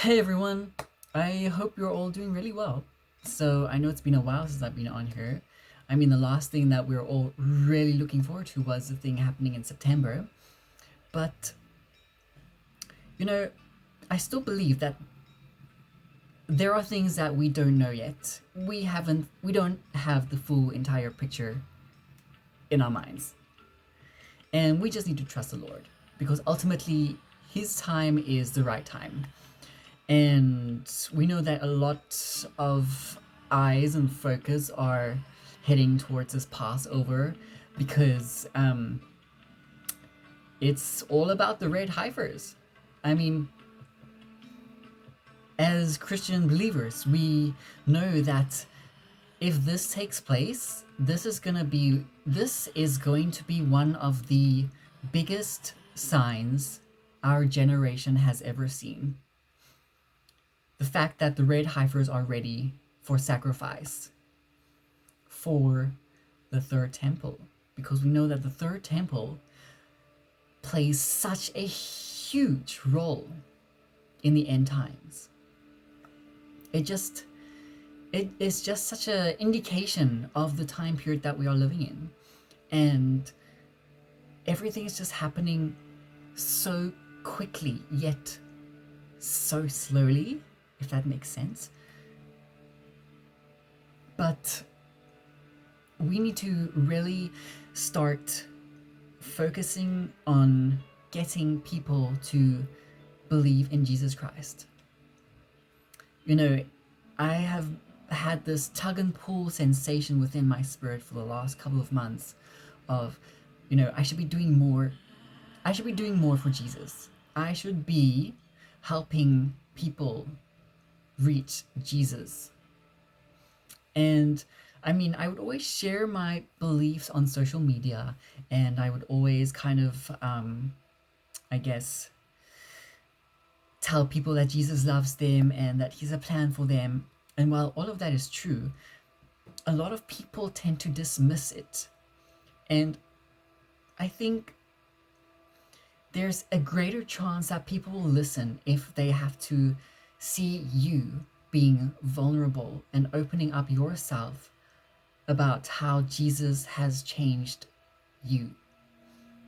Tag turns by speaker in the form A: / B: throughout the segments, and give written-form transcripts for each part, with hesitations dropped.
A: Hey everyone, I hope you're all doing really well. So, I know it's been a while since I've been on here. I mean, the last thing that we were all really looking forward to was the thing happening in September. But, you know, I still believe that there are things that we don't know yet. We don't have the full entire picture in our minds. And we just need to trust the Lord because ultimately, His time is the right time. And we know that a lot of eyes and focus are heading towards this Passover because it's all about the red heifers. I mean, as Christian believers, we know that if this takes place, this is going to be one of the biggest signs our generation has ever seen. The fact that the red heifers are ready for sacrifice for the third temple, because we know that the third temple plays such a huge role in the end times. It is just such an indication of the time period that we are living in, and everything is just happening so quickly yet so slowly, if that makes sense. But we need to really start focusing on getting people to believe in Jesus Christ. You know, I have had this tug and pull sensation within my spirit for the last couple of months of, I should be doing more. I should be doing more for Jesus. I should be helping people reach Jesus. And I mean, I would always share my beliefs on social media, and I would always kind of, I guess, tell people that Jesus loves them and that He's a plan for them. And while all of that is true, a lot of people tend to dismiss it. And I think there's a greater chance that people will listen if they have to see you being vulnerable and opening up yourself about how Jesus has changed you,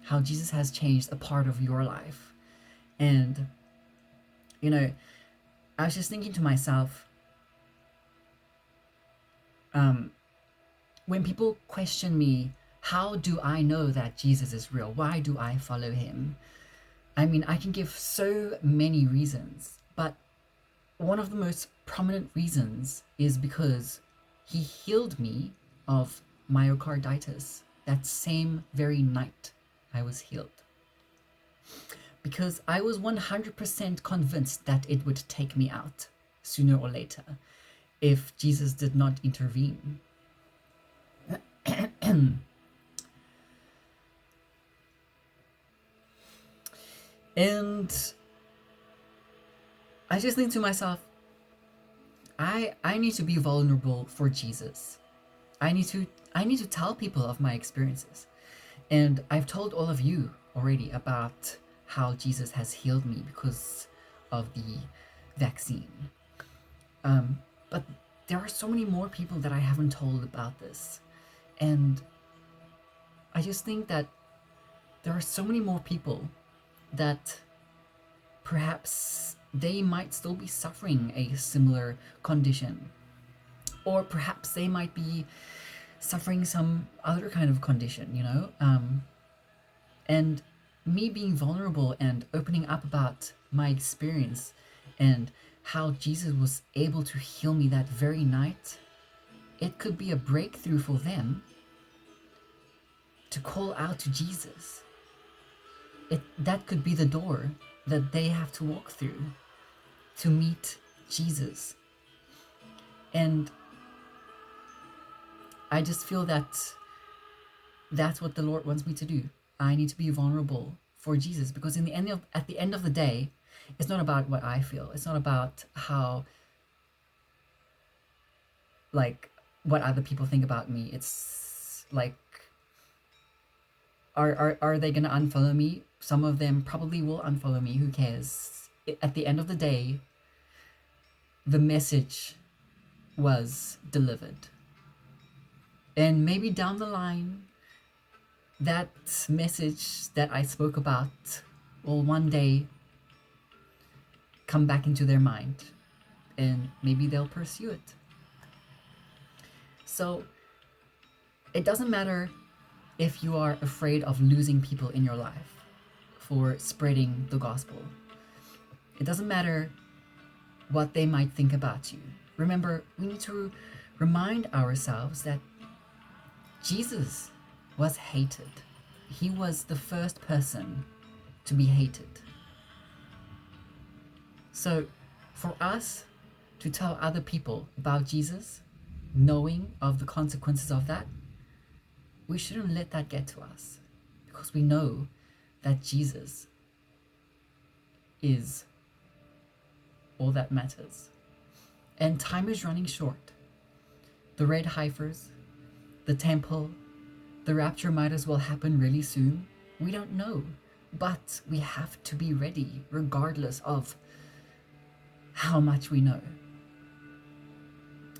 A: how Jesus has changed a part of your life. And, you know, I was just thinking to myself, when people question me, how do I know that Jesus is real? Why do I follow Him? I mean, I can give so many reasons, but one of the most prominent reasons is because He healed me of myocarditis that same very night I was healed. Because I was 100% convinced that it would take me out sooner or later if Jesus did not intervene. And I just think to myself, I need to be vulnerable for Jesus. I need to tell people of my experiences. And I've told all of you already about how Jesus has healed me because of the vaccine. But there are so many more people that I haven't told about this. And I just think that there are so many more people that perhaps they might still be suffering a similar condition. Or perhaps they might be suffering some other kind of condition, And me being vulnerable and opening up about my experience and how Jesus was able to heal me that very night, it could be a breakthrough for them to call out to Jesus. That could be the door that they have to walk through to meet Jesus. And I just feel that that's what the Lord wants me to do. I need to be vulnerable for Jesus because at the end of the day, it's not about what I feel. It's not about how, like, what other people think about me. It's like, are they gonna unfollow me? Some of them probably will unfollow me. Who cares? At the end of the day, the message was delivered. And maybe down the line, that message that I spoke about will one day come back into their mind, and maybe they'll pursue it. So it doesn't matter if you are afraid of losing people in your life for spreading the gospel. It doesn't matter what they might think about you. Remember, we need to remind ourselves that Jesus was hated. He was the first person to be hated. So for us to tell other people about Jesus, knowing of the consequences of that, we shouldn't let that get to us, because we know that Jesus is all that matters. And time is running short. The red Heifers, the temple, the rapture might as well happen really soon. We don't know, but we have to be ready regardless of how much we know.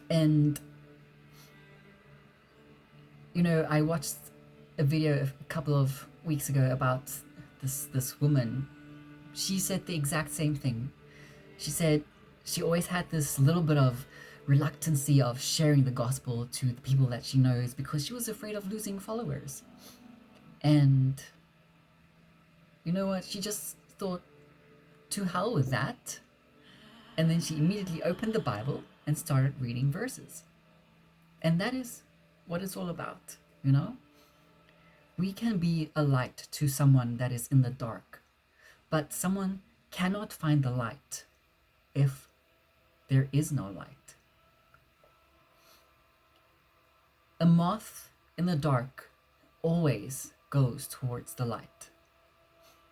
A: And you know, I watched a video a couple of weeks ago about this woman. She said the exact same thing. She said she always had this little bit of reluctancy of sharing the gospel to the people that she knows because she was afraid of losing followers. And you know what? She just thought, to hell with that. And then she immediately opened the Bible and started reading verses. And that is what it's all about, you know? We can be a light to someone that is in the dark, but someone cannot find the light if there is no light. A moth in the dark always goes towards the light.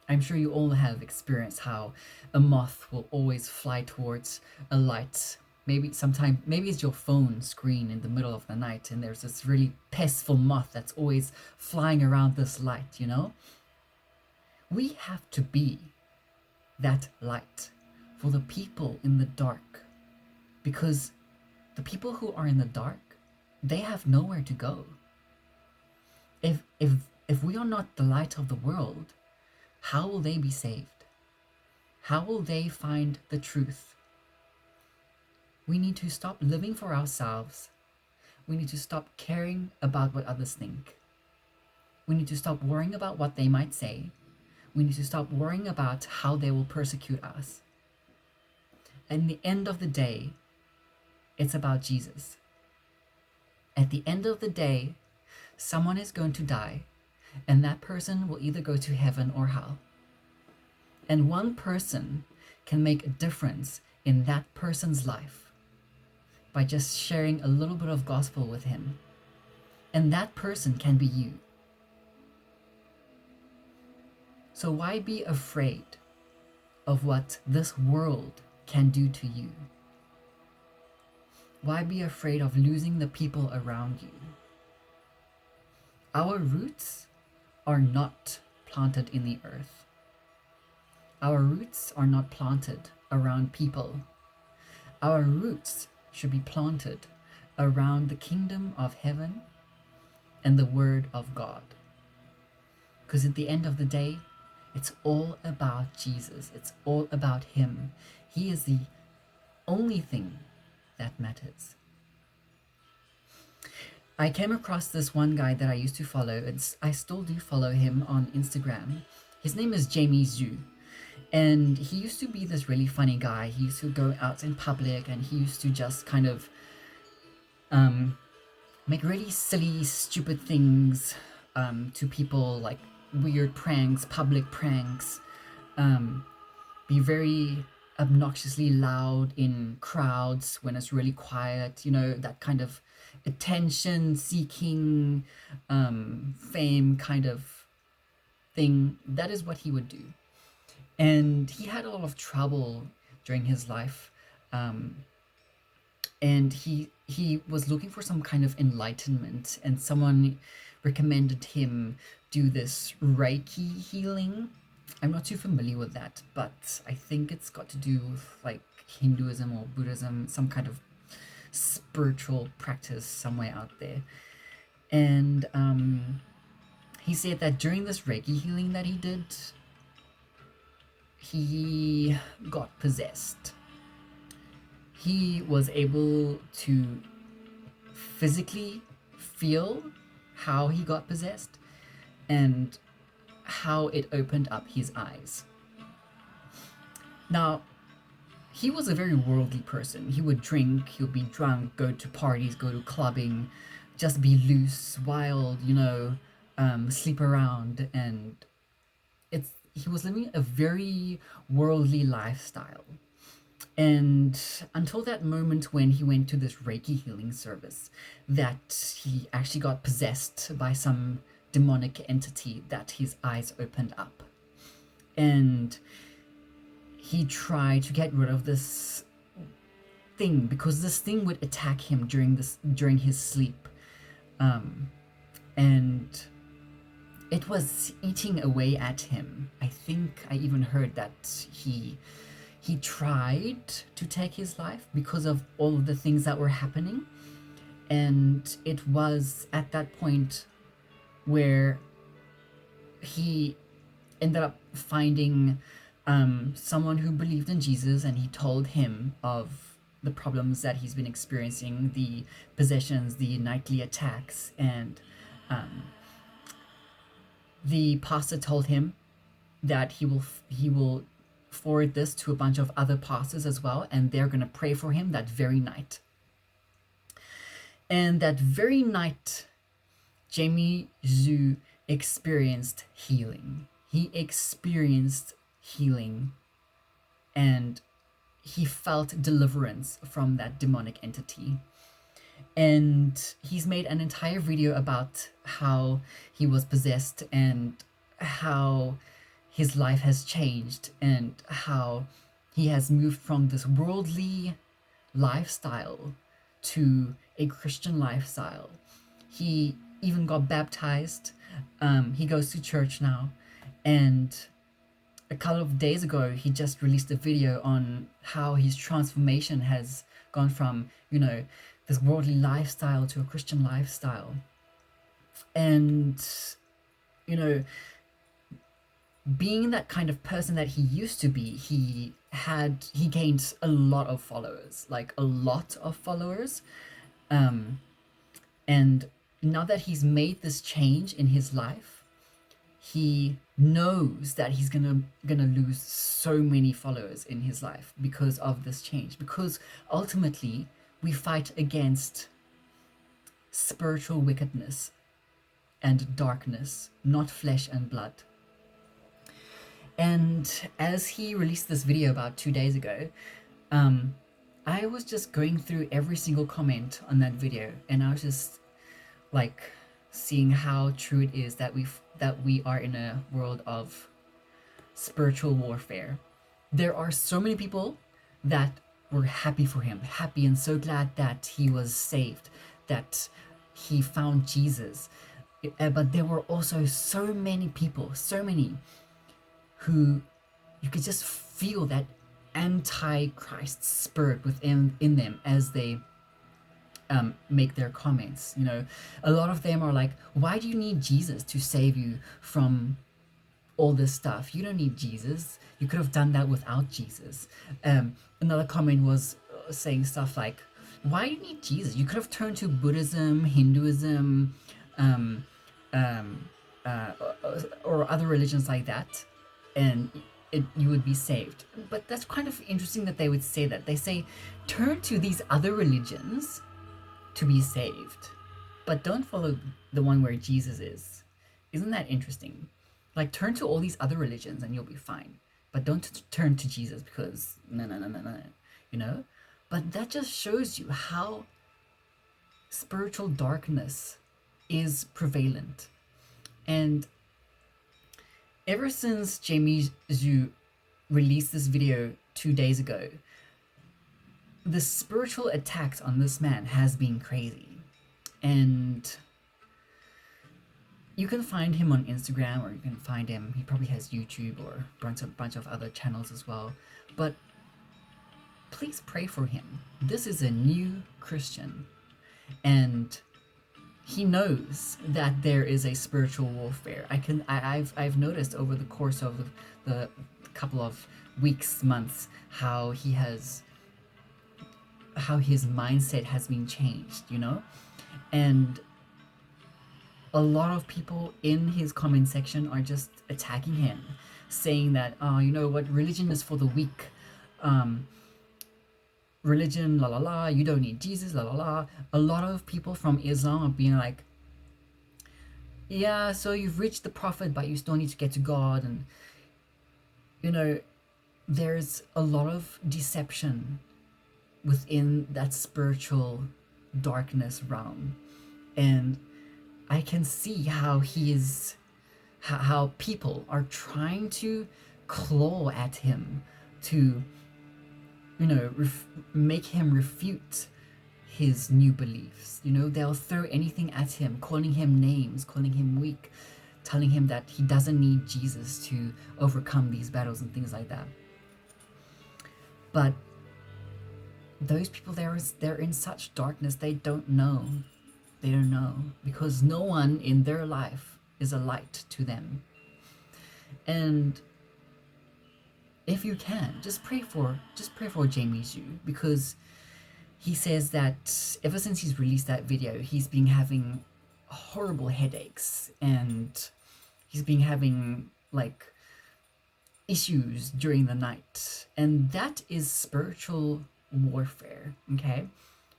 A: I'm sure you all have experienced how a moth will always fly towards a light. Maybe it's your phone screen in the middle of the night and there's this really pestful moth that's always flying around this light, you know? We have to be that light for the people in the dark, because the people who are in the dark, they have nowhere to go. If we are not the light of the world, how will they be saved? How will they find the truth? We need to stop living for ourselves. We need to stop caring about what others think. We need to stop worrying about what they might say. We need to stop worrying about how they will persecute us. And at the end of the day, it's about Jesus. At the end of the day, someone is going to die, and that person will either go to heaven or hell. And one person can make a difference in that person's life by just sharing a little bit of gospel with him. And that person can be you. So why be afraid of what this world can do to you? Why be afraid of losing the people around you? Our roots are not planted in the earth. Our roots are not planted around people. Our roots should be planted around the kingdom of heaven and the word of God. Because at the end of the day, it's all about Jesus. It's all about him. He is the only thing that matters. I came across this one guy that I used to follow, and I still do follow him on Instagram. His name is Jamie Zhu. And he used to be this really funny guy. He used to go out in public and he used to just kind of make really silly, stupid things to people, like weird pranks, public pranks, be very obnoxiously loud in crowds when it's really quiet, you know, that kind of attention-seeking, fame kind of thing. That is what he would do. And he had a lot of trouble during his life. And he was looking for some kind of enlightenment, and someone recommended him do this Reiki healing. I'm not too familiar with that, but I think it's got to do with like Hinduism or Buddhism, some kind of spiritual practice somewhere out there. And he said that during this Reiki healing that he did, he got possessed. He was able to physically feel how he got possessed and how it opened up his eyes. Now, he was a very worldly person. He would drink, he would be drunk, go to parties, go to clubbing, just be loose, wild, sleep around, and he was living a very worldly lifestyle. And until that moment when he went to this Reiki healing service, that he actually got possessed by some demonic entity, that his eyes opened up. And he tried to get rid of this thing because this thing would attack him during his sleep. And it was eating away at him. I think I even heard that he tried to take his life because of all of the things that were happening. And it was at that point where he ended up finding someone who believed in Jesus, and he told him of the problems that he's been experiencing, the possessions, the nightly attacks, and the pastor told him that he will forward this to a bunch of other pastors as well, and they're going to pray for him that very night. And that very night, Jamie Zhu experienced healing. He experienced healing, and he felt deliverance from that demonic entity. And he's made an entire video about how he was possessed and how his life has changed and how he has moved from this worldly lifestyle to a Christian lifestyle. He even got baptized. He goes to church now. And a couple of days ago, he just released a video on how his transformation has gone from, this worldly lifestyle to a Christian lifestyle. And, being that kind of person that he used to be, he gained a lot of followers, and now that he's made this change in his life, he knows that he's gonna lose so many followers in his life because of this change, because ultimately we fight against spiritual wickedness and darkness, not flesh and blood. And as he released this video about 2 days ago, I was just going through every single comment on that video, and I was just like seeing how true it is that we are in a world of spiritual warfare. There are so many people that were happy for him, happy and so glad that he was saved, that he found Jesus. But there were also so many people, who you could just feel that anti-Christ spirit within them as they make their comments. A lot of them are like, why do you need Jesus to save you from all this stuff? You don't need Jesus. You could have done that without Jesus. Another comment was saying stuff like, why do you need Jesus? You could have turned to Buddhism, Hinduism, or other religions like that, and you would be saved. But that's kind of interesting that they would say that. They say, turn to these other religions to be saved, but don't follow the one where Jesus is. Isn't that interesting? Like, turn to all these other religions and you'll be fine, but don't turn to Jesus, because no. But that just shows you how spiritual darkness is prevalent. And ever since Jamie Zhu released this video 2 days ago, the spiritual attacks on this man has been crazy. And You can find him on Instagram, or you can find him, he probably has YouTube or bunch of other channels as well. But please pray for him. This is a new Christian, and he knows that there is a spiritual warfare. I've noticed over the course of the couple of weeks, months, how his mindset has been changed, and a lot of people in his comment section are just attacking him, saying that, oh, you know what, religion is for the weak. Religion, la la la, you don't need Jesus, la la la. A lot of people from Islam are being like, yeah, so you've reached the prophet, but you still need to get to God. And, there's a lot of deception within that spiritual darkness realm. And I can see how how people are trying to claw at him to, make him refute his new beliefs. They'll throw anything at him, calling him names, calling him weak, telling him that he doesn't need Jesus to overcome these battles and things like that. But those people, they're in such darkness, they don't know. They don't know, because no one in their life is a light to them. And if you can, just pray for Jamie Zhu, because he says that ever since he's released that video, he's been having horrible headaches, and he's been having issues during the night, and that is spiritual warfare. Okay,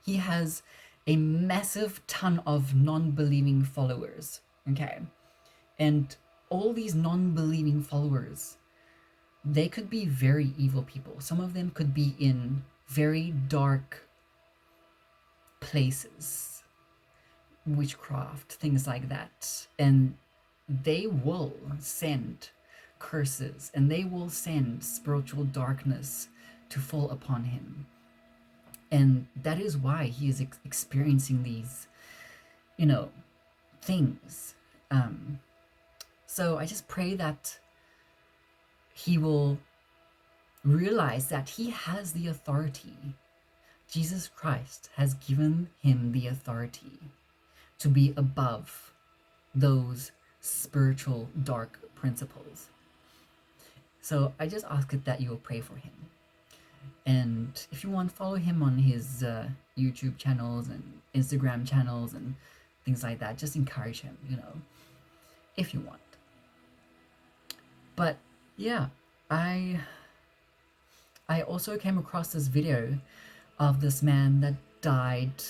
A: he has a massive ton of non-believing followers. Okay, and all these non-believing followers, they could be very evil people. Some of them could be in very dark places, witchcraft, things like that, and they will send curses, and they will send spiritual darkness to fall upon him. And that is why he is experiencing these, things. So I just pray that he will realize that he has the authority. Jesus Christ has given him the authority to be above those spiritual dark principles. So I just ask that you will pray for him. And if you want, follow him on his YouTube channels and Instagram channels and things like that. Just encourage him, if you want. But yeah, I also came across this video of this man that died,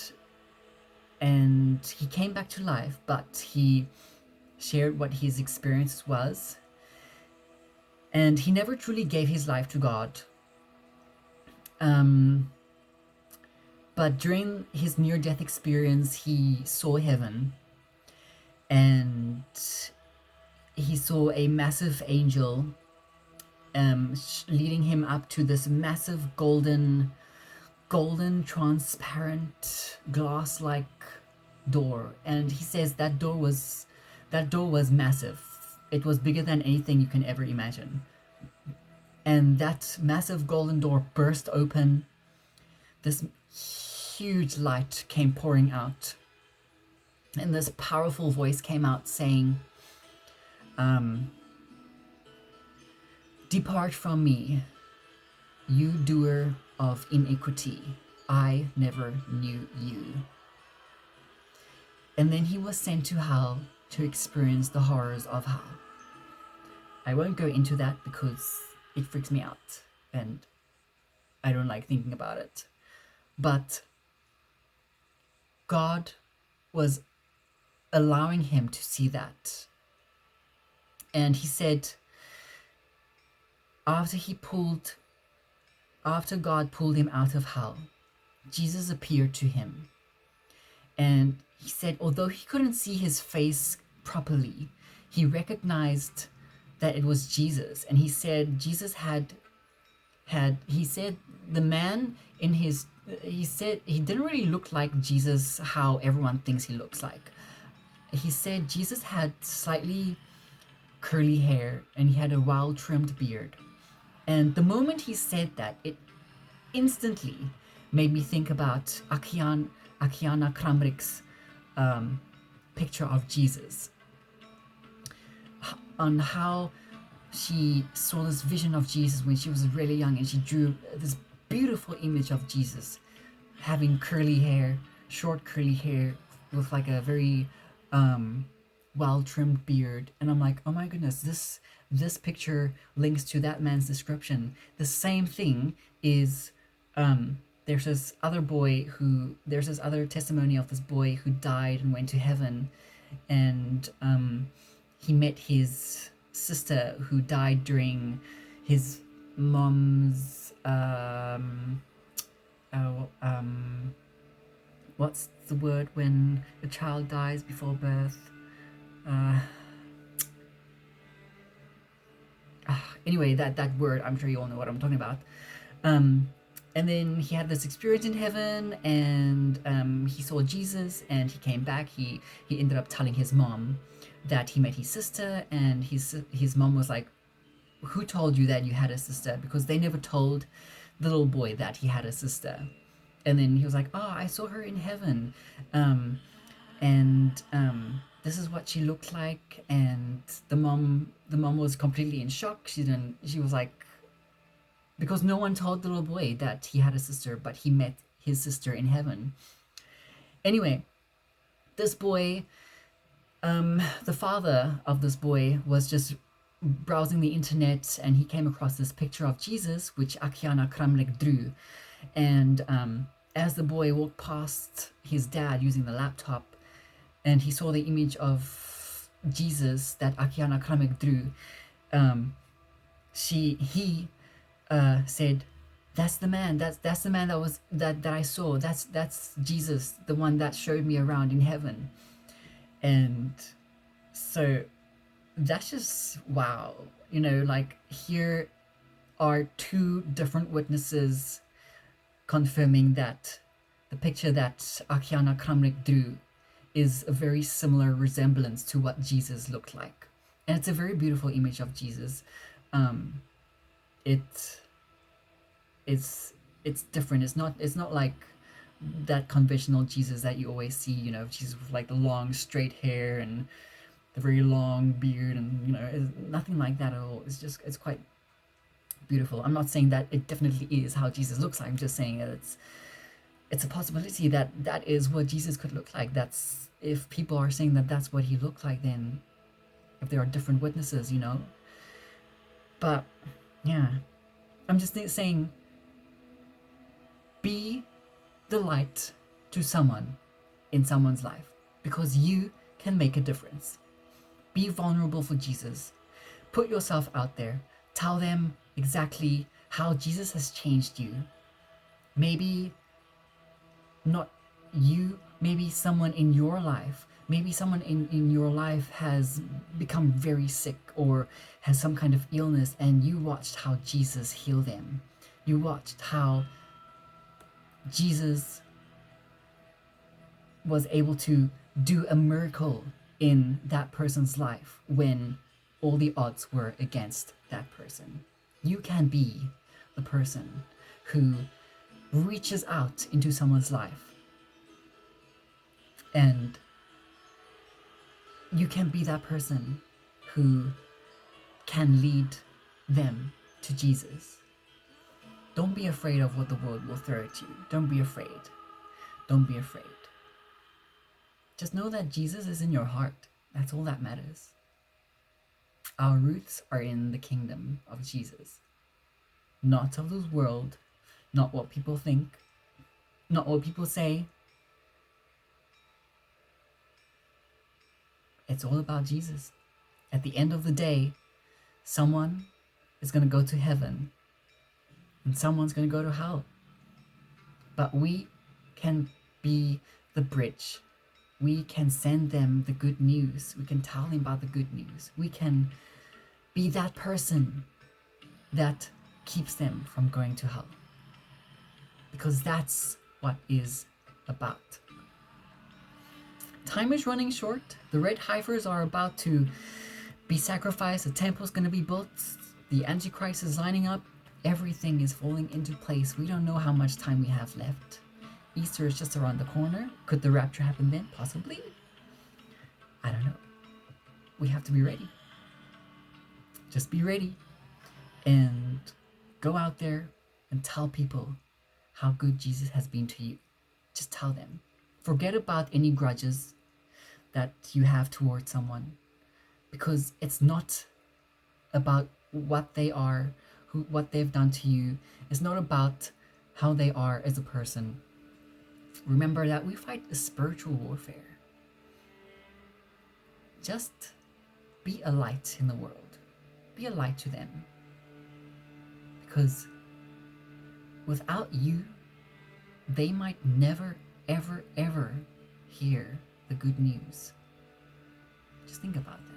A: and he came back to life, but he shared what his experience was, and he never truly gave his life to God. But during his near-death experience, he saw heaven, and he saw a massive angel leading him up to this massive golden transparent glass-like door. And he says that door was massive. It was bigger than anything you can ever imagine. And that massive golden door burst open. This huge light came pouring out, and this powerful voice came out saying, "Depart from me, you doer of iniquity. I never knew you." And then he was sent to hell to experience the horrors of hell. I won't go into that because it freaks me out, and I don't like thinking about it. But God was allowing him to see that. And he said, after God pulled him out of hell, Jesus appeared to him. And he said, although he couldn't see his face properly, he recognized that it was Jesus. And he said Jesus he said the man he said he didn't really look like Jesus how everyone thinks he looks like. he said Jesus had slightly curly hair and he had a well trimmed beard. And the moment he said that, it instantly made me think about Akiana Kramrik's um, picture of Jesus, on how she saw this vision of Jesus when she was really young, and she drew this beautiful image of Jesus having curly hair, short curly hair, with like a very well trimmed beard. And I'm like, oh my goodness, this picture links to that man's description. The same thing is there's this other boy who there's this other testimony of this boy who died and went to heaven, and he met his sister who died during his mom's what's the word when a child dies before birth? Anyway, that word, I'm sure you all know what I'm talking about. And then he had this experience in heaven, and he saw Jesus, and he came back. He ended up telling his mom that he met his sister, and his mom was like, "Who told you that you had a sister?" Because they never told the little boy that he had a sister. And then he was like, "Oh, I saw her in heaven, and this is what she looked like." And the mom was completely in shock. She was like, because no one told the little boy that he had a sister, but he met his sister in heaven. Anyway, this boy, the father of this boy was just browsing the internet, and he came across this picture of Jesus, which Akiana Kramnik drew. And as the boy walked past his dad using the laptop, and he saw the image of Jesus that Akiana Kramnik drew, he said, "That's the man. That's the man that I saw. That's Jesus, the one that showed me around in heaven." And so that's just wow. Like, here are two different witnesses confirming that the picture that Akiana Kramnik drew is a very similar resemblance to what Jesus looked like. And it's a very beautiful image of Jesus. It it's different. It's not like that conventional Jesus that you always see, Jesus with like the long straight hair and the very long beard, and it's nothing like that at all. It's quite beautiful. I'm not saying that it definitely is how Jesus looks like. I'm just saying that it's a possibility that that is what Jesus could look like. That's, if people are saying that that's what he looked like, then if there are different witnesses, But yeah, I'm just saying, be the light to someone in someone's life, because you can make a difference. Be vulnerable for Jesus. Put yourself out there. Tell them exactly how Jesus has changed you. Maybe not you, maybe someone in your life. Maybe someone in your life has become very sick or has some kind of illness, and you watched how Jesus healed them. You watched how Jesus was able to do a miracle in that person's life when all the odds were against that person. You can be the person who reaches out into someone's life, and you can be that person who can lead them to Jesus. Don't be afraid of what the world will throw at you. Don't be afraid. Don't be afraid. Just know that Jesus is in your heart. That's all that matters. Our roots are in the kingdom of Jesus, not of this world, not what people think, not what people say. It's all about Jesus. At the end of the day, someone is going to go to heaven and someone's going to go to hell. But we can be the bridge. We can send them the good news. We can tell them about the good news. We can be that person that keeps them from going to hell. Because that's what is about. Time is running short. The red Heifers are about to be sacrificed. The temple's going to be built. The Antichrist is lining up. Everything is falling into place. We don't know how much time we have left. Easter is just around the corner. Could the rapture happen then? Possibly. I don't know. We have to be ready. Just be ready and go out there and tell people how good Jesus has been to you. Just tell them. Forget about any grudges that you have towards someone, because it's not about what they are, what they've done to you. It's not about how they are as a person. Remember that we fight a spiritual warfare. Just be a light in the world. Be a light to them. Because without you, they might never, ever, ever hear the good news. Just think about it.